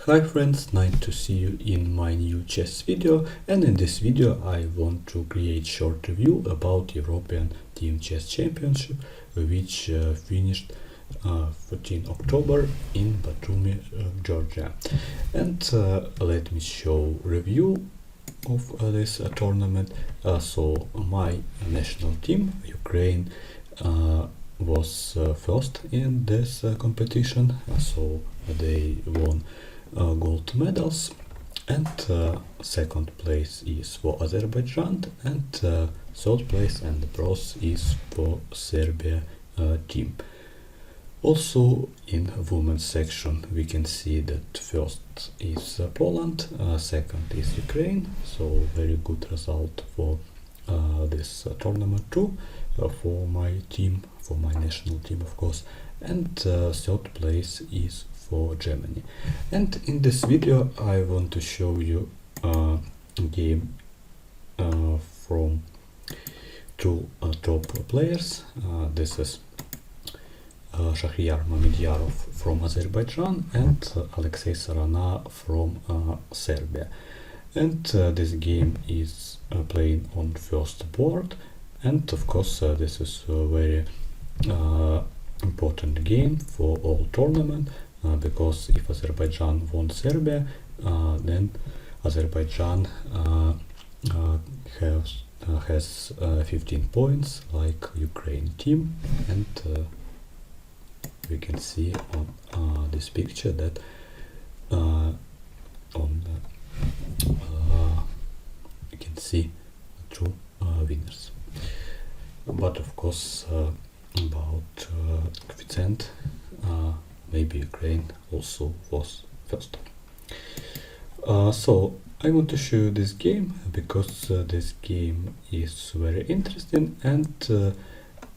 Hi friends, nice to see you in my new chess video, and in this video I want to create short review about European Team Chess Championship, which finished 14 October in Batumi, Georgia. And let me show review of this tournament. So my national team, Ukraine, was first in this competition, so they won gold medals, and second place is for Azerbaijan, and third place and bronze is for Serbia team. Also in women's section we can see that first is Poland, second is Ukraine, so very good result for this tournament too, for my team, for my national team of course, and third place is for Germany. And in this video I want to show you a game from two top players. This is Shahryar Mamedyarov from Azerbaijan and Alexei Sarana from Serbia. And this game is playing on first board, and of course this is a very important game for all tournament, because if Azerbaijan won Serbia, then Azerbaijan has 15 points like Ukraine team, and we can see on this picture that you can see two winners. But of course about coefficient, maybe Ukraine also was first. So I want to show you this game because this game is very interesting, and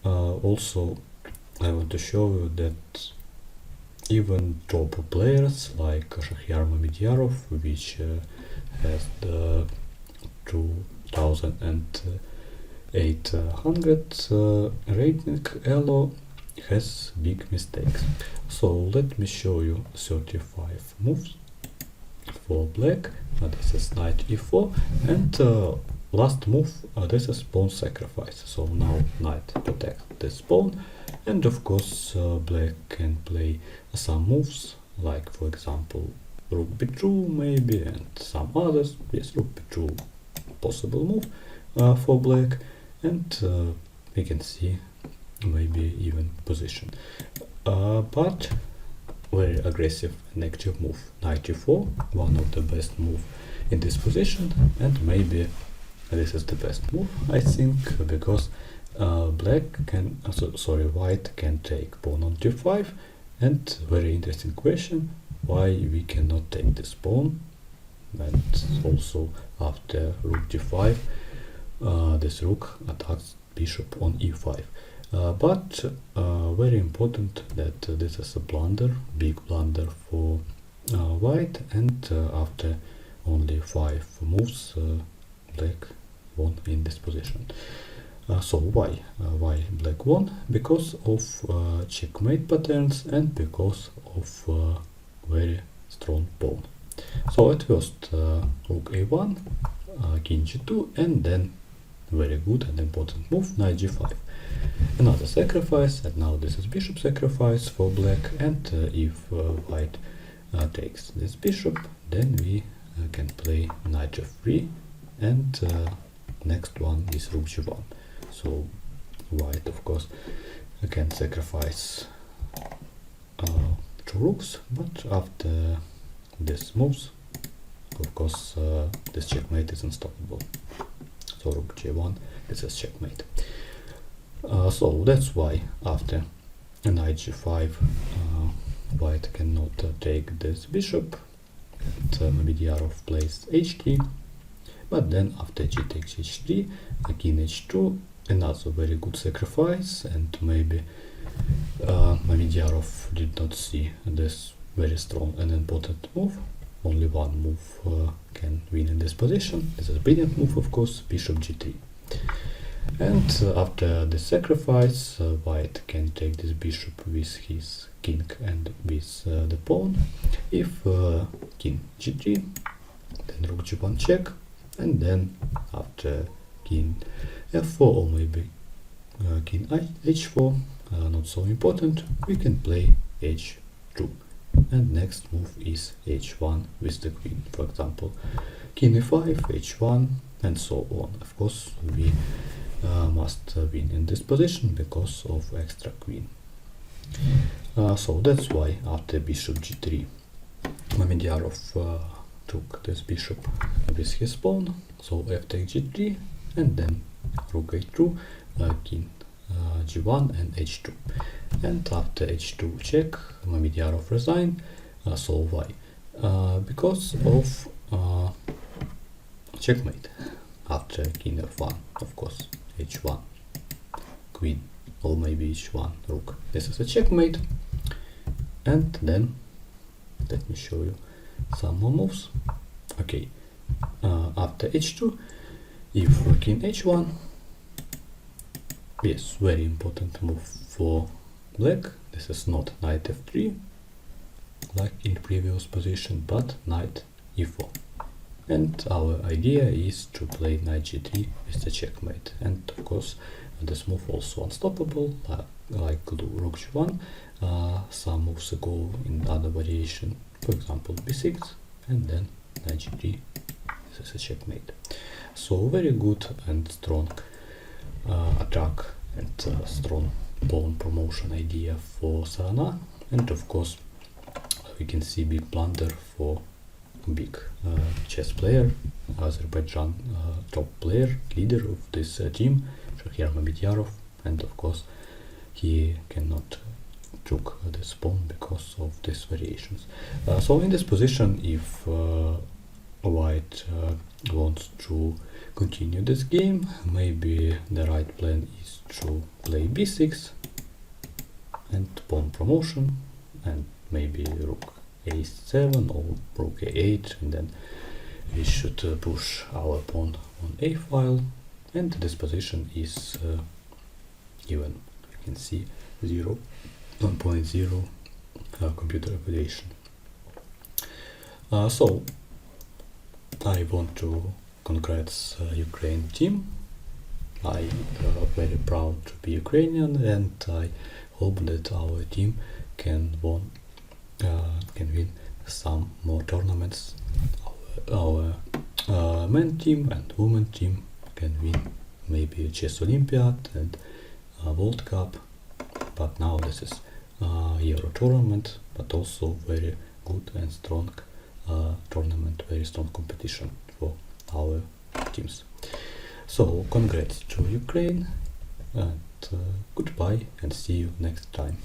also I want to show you that even top players like Shahryar Mamedyarov, which has the 2800 rating elo, has big mistakes. So let me show you 35 moves for black. This is knight e4, and last move, this is pawn sacrifice. So now knight protects this pawn, and of course black can play some moves, like for example rook b2 maybe, and some others. Yes, rook b2 possible move for black, and we can see maybe even position, but very aggressive and active move, knight e4, one of the best move in this position, and maybe this is the best move, I think, because white can take pawn on d5, and very interesting question, why we cannot take this pawn, and also after rook d5 this rook attacks bishop on e5. But very important that this is a blunder, big blunder for white, and after only 5 moves black won in this position. So why black won? Because of checkmate patterns and because of very strong pawn. So at first rook a1, king g2, and then very good and important move, knight g5. Another sacrifice, and now this is bishop sacrifice for black, and if white takes this bishop, then we can play knight f3, and next one is rook g1. So white of course can sacrifice two rooks, but after this moves, of course this checkmate is unstoppable. So rook g1, this is checkmate. So that's why after knight g5 white cannot take this bishop, and Mamedyarov plays h key, but then after g takes h3, king h2, another very good sacrifice, and maybe Mamedyarov did not see this very strong and important move. Only one move can win in this position. This is a brilliant move, of course, bishop g3. And after the sacrifice, white can take this bishop with his king and with the pawn. If king g3, then rook g1 check, and then after king f4 or maybe king h4, not so important, we can play h2. And next move is h1 with the queen, for example king e5, h1, and so on. Of course we must win in this position because of extra queen. So that's why after bishop g3 Mamedyarov took this bishop with his pawn, so f takes g3, and then rook h2, king g1 and h2. And after h2 check, Mamedyarov resigned. So why? Because of checkmate after king f1, of course, h1, queen, or maybe h1, rook. This is a checkmate. And then let me show you some more moves. Okay, after h2, if king h1, yes, very important move for black. This is not knight f3 like in previous position, but knight e4. And our idea is to play knight g3 with the checkmate. And of course this move also unstoppable, like rook g1. Some moves ago in other variation, for example b6, and then knight g3. This is a checkmate. So very good and strong attack and strong pawn promotion idea for Sarana. And of course we can see big blunder for big chess player, Azerbaijan top player, leader of this team, Shahriar Mamedyarov, and of course he cannot took this pawn because of these variations. So in this position, if white wants to continue this game, maybe the right plan is to play b6 and pawn promotion, and maybe rook a7 or rook a8, and then we should push our pawn on a file, and this position is even. You can see 1.0 computer evaluation. So I want to congratulate Ukraine team. I very proud to be Ukrainian, and I hope that our team can win some more tournaments. Our men team and women team can win maybe Chess Olympiad and World Cup, but now this is Euro tournament, but also very good and strong tournament, very strong competition for our teams. So congrats to Ukraine, and goodbye, and see you next time.